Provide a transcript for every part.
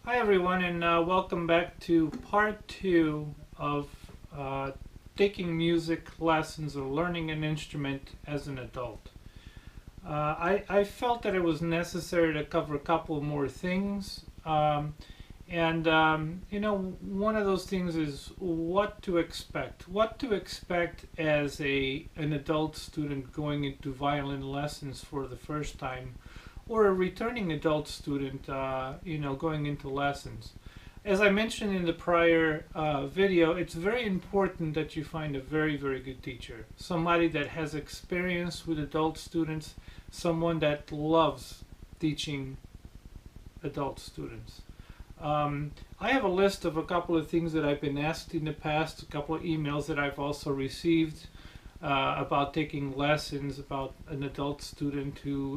Hi everyone, and welcome back to part two of taking music lessons or learning an instrument as an adult. I felt that it was necessary to cover a couple more things. One of those things is what to expect. What to expect as an adult student going into violin lessons for the first time, or a returning adult student, going into lessons. As I mentioned in the prior video, it's very important that you find a very, very good teacher. Somebody that has experience with adult students, someone that loves teaching adult students. I have a list of a couple of things that I've been asked in the past, a couple of emails that I've also received about taking lessons, about an adult student who's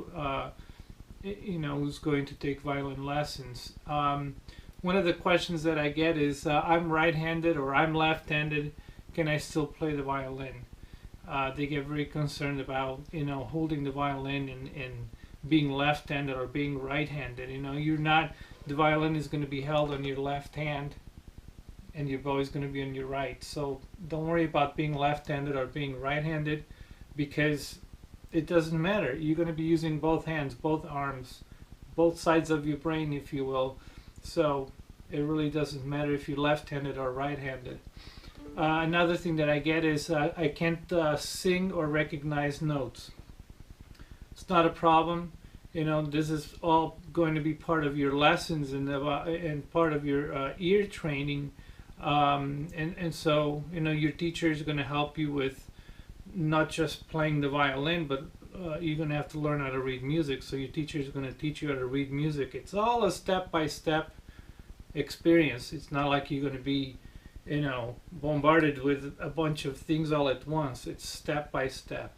going to take violin lessons. One of the questions that I get is, I'm right-handed or I'm left-handed, can I still play the violin? They get very concerned about, holding the violin and being left-handed or being right-handed. You're not, the violin is going to be held on your left hand and your bow is going to be on your right. So don't worry about being left-handed or being right-handed, because it doesn't matter. You're going to be using both hands, both arms, both sides of your brain, if you will. So it really doesn't matter if you're left-handed or right-handed. Another thing that I get is I can't sing or recognize notes. It's not a problem. This is all going to be part of your lessons and part of your ear training. So your teacher is going to help you with not just playing the violin, but you're going to have to learn how to read music. So your teacher is going to teach you how to read music. It's all a step-by-step experience. It's not like you're going to be, bombarded with a bunch of things all at once. It's step by step.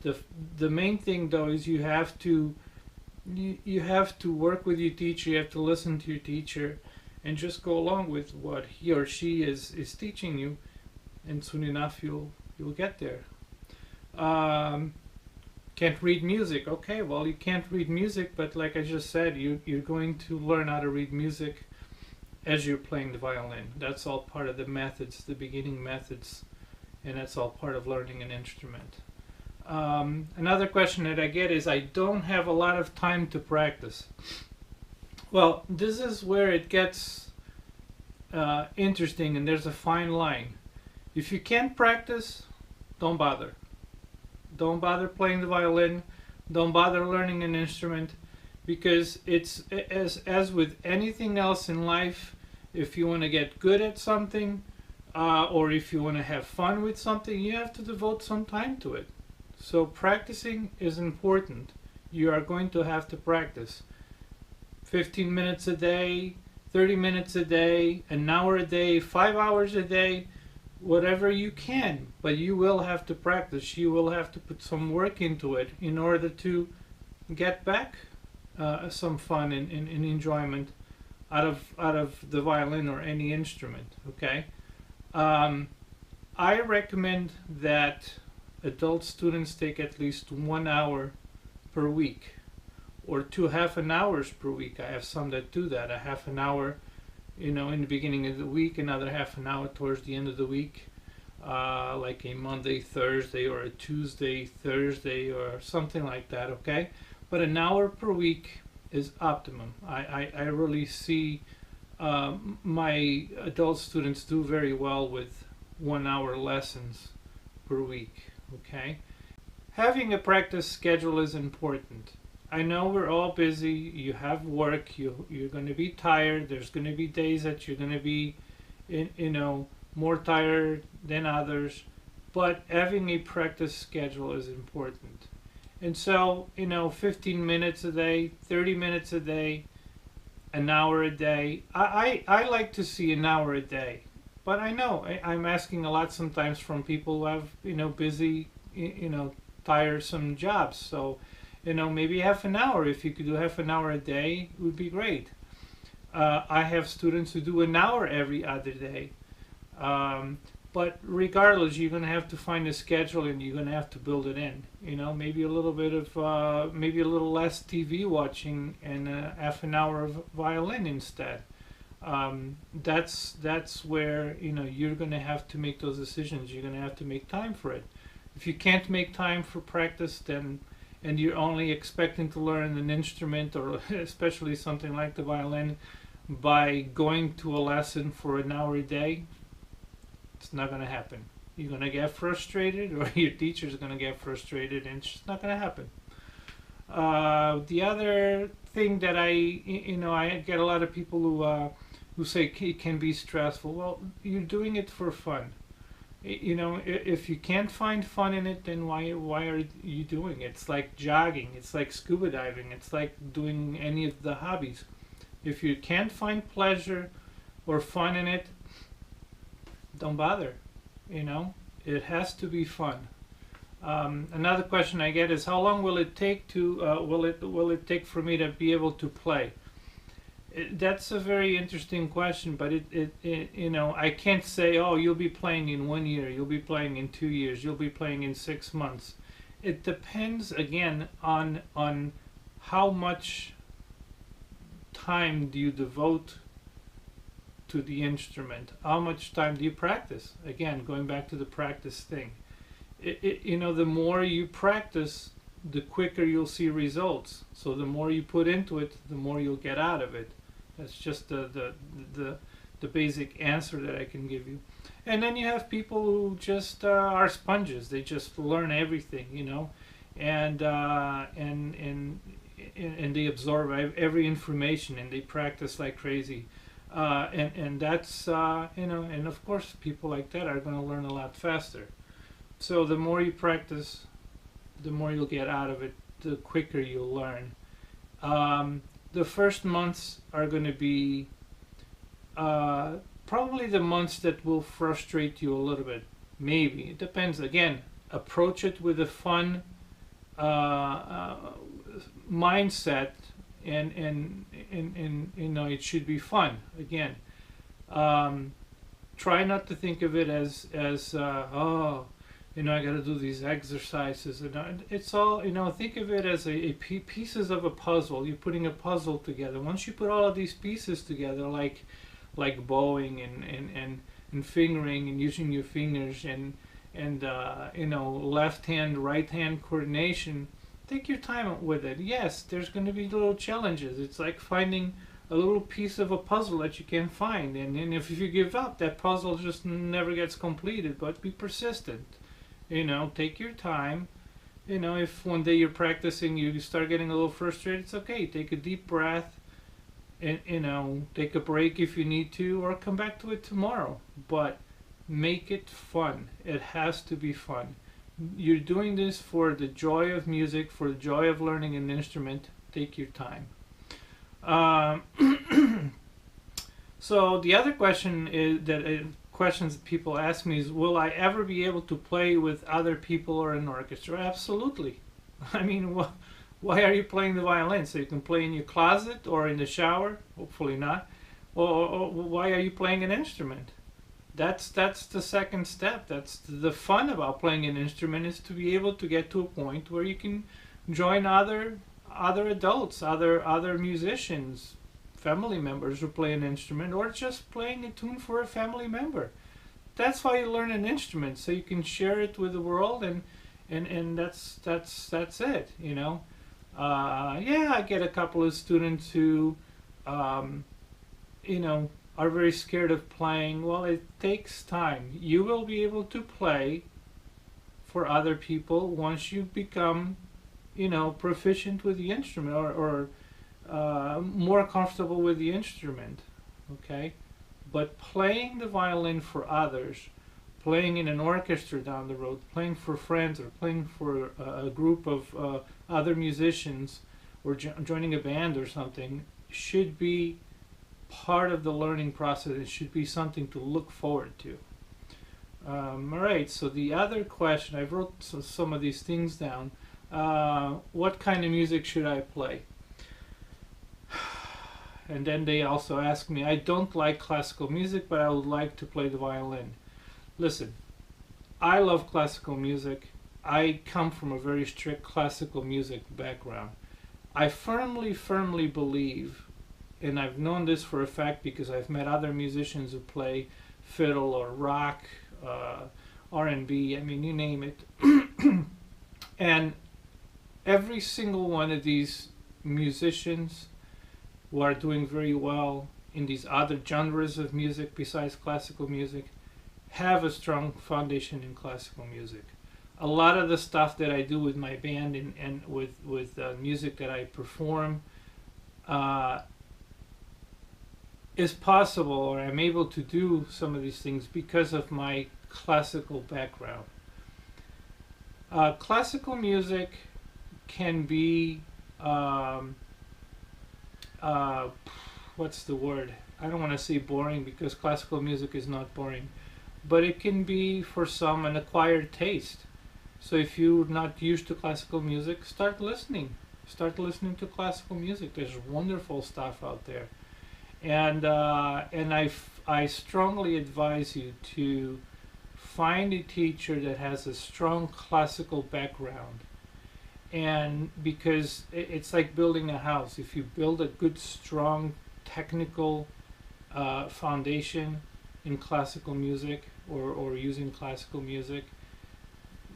The main thing though is you have to work with your teacher. You have to listen to your teacher and just go along with what he or she is teaching you, and soon enough you'll get there. Can't read music. Okay, well, you can't read music, but like I just said, you're going to learn how to read music as you're playing the violin. That's all part of the methods, the beginning methods, and that's all part of learning an instrument. Another question that I get is, I don't have a lot of time to practice. Well, this is where it gets interesting, and there's a fine line. If you can't practice, don't bother. Don't bother playing the violin. Don't bother learning an instrument, because it's as with anything else in life. If you want to get good at something, or if you want to have fun with something, you have to devote some time to it. So practicing is important. You are going to have to practice 15 minutes a day, 30 minutes a day, an hour a day, 5 hours a day, whatever you can. But you will have to practice. You will have to put some work into it in order to get back some fun and enjoyment out of the violin or any instrument. Okay, I recommend that adult students take at least 1 hour per week, or 2 half an hours per week. I have some that do that, a half an hour, in the beginning of the week, another half an hour towards the end of the week, like a Monday, Thursday, or a Tuesday, Thursday, or something like that. Okay, but an hour per week is optimum. I really see my adult students do very well with 1 hour lessons per week. Okay, having a practice schedule is important. I know we're all busy. You have work. You're going to be tired. There's going to be days that you're going to be more tired than others, but having a practice schedule is important. And so, 15 minutes a day, 30 minutes a day, an hour a day. I like to see an hour a day. But I know I'm asking a lot sometimes from people who have, busy, tiresome jobs. So, maybe half an hour. If you could do half an hour a day, it would be great. I have students who do an hour every other day. But regardless, you're going to have to find a schedule, and you're going to have to build it in. Maybe a little bit of, maybe a little less TV watching and half an hour of violin instead. That's where you're going to have to make those decisions. You're going to have to make time for it. If you can't make time for practice, then and you're only expecting to learn an instrument, or especially something like the violin, by going to a lesson for an hour a day, it's not going to happen. You're going to get frustrated, or your teacher's going to get frustrated, and it's just not going to happen. The other thing that I get a lot of people who say it can be stressful. Well, you're doing it for fun. If you can't find fun in it, then why are you doing it? It's like jogging. It's like scuba diving. It's like doing any of the hobbies. If you can't find pleasure or fun in it, don't bother. It has to be fun. Another question I get is, how long will it take will it take for me to be able to play? That's a very interesting question, but I can't say, oh, you'll be playing in 1 year, you'll be playing in 2 years, you'll be playing in 6 months. It depends again on how much time do you devote to the instrument, how much time do you practice. Again, going back to the practice thing. The more you practice, the quicker you'll see results. So the more you put into it, the more you'll get out of it. That's just the basic answer that I can give you. And then you have people who just are sponges. They just learn everything, and they absorb every information, and they practice like crazy. And that's and of course people like that are going to learn a lot faster. So the more you practice, the more you'll get out of it, the quicker you'll learn. The first months are going to be probably the months that will frustrate you a little bit. Maybe. It depends. Again, approach it with a fun mindset, and it should be fun. Again, try not to think of it as I got to do these exercises, and it's all, think of it as pieces of a puzzle. You're putting a puzzle together. Once you put all of these pieces together, like bowing and fingering and using your fingers and left hand, right hand coordination, take your time with it. Yes, there's going to be little challenges. It's like finding a little piece of a puzzle that you can't find, and if you give up, that puzzle just never gets completed. But be persistent. Take your time. If one day you're practicing, you start getting a little frustrated, it's okay. Take a deep breath, and take a break if you need to, or come back to it tomorrow. But make it fun. It has to be fun. You're doing this for the joy of music, for the joy of learning an instrument. Take your time. So the other question is questions that people ask me is, will I ever be able to play with other people or an orchestra? Absolutely. I mean, why are you playing the violin? So you can play in your closet or in the shower? Hopefully not. Or why are you playing an instrument? That's the second step. That's the fun about playing an instrument, is to be able to get to a point where you can join other adults, other musicians, family members who play an instrument, or just playing a tune for a family member. That's why you learn an instrument, so you can share it with the world, and that's it. I get a couple of students who are very scared of playing. Well, it takes time. You will be able to play for other people once you become proficient with the instrument, or more comfortable with the instrument. Okay, but playing the violin for others, playing in an orchestra down the road, playing for friends, or playing for a group of other musicians, or joining a band or something, should be part of the learning process. It should be something to look forward to. Alright, so the other question, I wrote some of these things down. What kind of music should I play? And then they also ask me, I don't like classical music, but I would like to play the violin. Listen, I love classical music. I come from a very strict classical music background. I firmly believe and I've known this for a fact because I've met other musicians who play fiddle or rock, R&B, I mean, you name it. And every single one of these musicians who are doing very well in these other genres of music besides classical music have a strong foundation in classical music. A lot of the stuff that I do with my band and with music that I perform is possible, or I'm able to do some of these things because of my classical background. Classical music can be what's the word? I don't want to say boring, because classical music is not boring, but it can be for some an acquired taste. So if you're not used to classical music, start listening. Start listening to classical music. There's wonderful stuff out there, and I strongly advise you to find a teacher that has a strong classical background. And because it's like building a house. If you build a good, strong, technical foundation in classical music, or using classical music,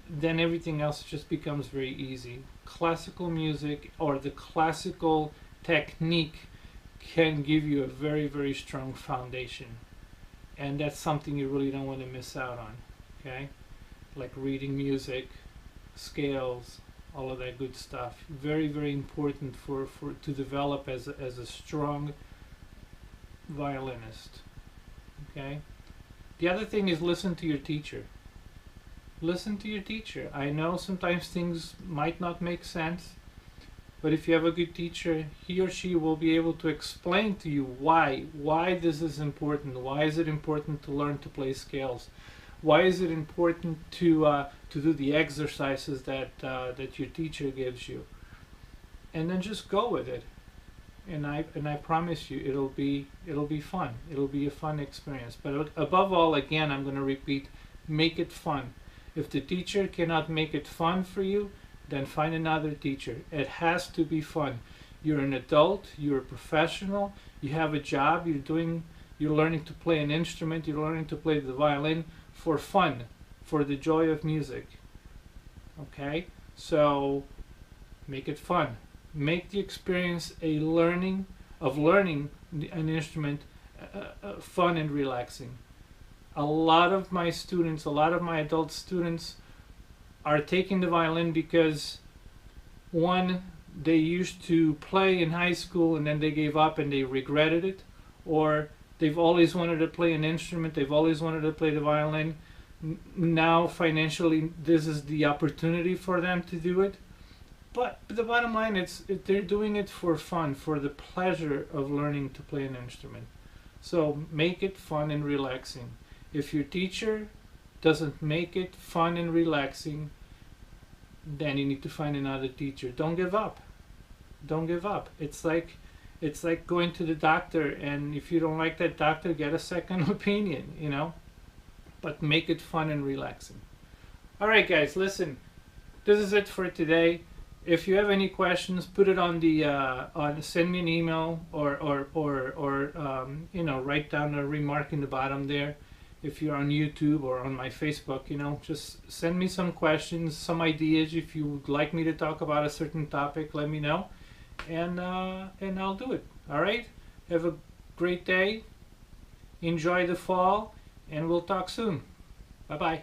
then everything else just becomes very easy. Classical music, or the classical technique, can give you a very, very strong foundation. And that's something you really don't want to miss out on. Okay? Like reading music, scales, all of that good stuff. Very, very important for to develop as a strong violinist. Okay? The other thing is listen to your teacher. Listen to your teacher. I know sometimes things might not make sense, but if you have a good teacher, he or she will be able to explain to you why this is important. Why is it important to learn to play scales? Why is it important to do the exercises that your teacher gives you? And then just go with it. And I promise you, it'll be fun. It'll be a fun experience. But above all, again, I'm going to repeat: make it fun. If the teacher cannot make it fun for you, then find another teacher. It has to be fun. You're an adult. You're a professional. You have a job. You're learning to play an instrument. You're learning to play the violin for fun, for the joy of music. Okay? So make it fun. Make the experience of learning an instrument fun and relaxing. A lot of my students, a lot of my adult students, are taking the violin because, one, they used to play in high school and then they gave up and they regretted it, or they've always wanted to play an instrument, they've always wanted to play the violin. Now financially this is the opportunity for them to do it. But the bottom line, they're doing it for fun, for the pleasure of learning to play an instrument. So make it fun and relaxing. If your teacher doesn't make it fun and relaxing, then you need to find another teacher. Don't give up. Don't give up. It's like going to the doctor, and if you don't like that doctor, get a second opinion, you know. But make it fun and relaxing. All right, guys, listen. This is it for today. If you have any questions, put it on the send me an email, or write down a remark in the bottom there. If you're on YouTube or on my Facebook, just send me some questions, some ideas. If you would like me to talk about a certain topic, let me know, and I'll do it. All right. Have a great day. Enjoy the fall, and we'll talk soon. Bye bye.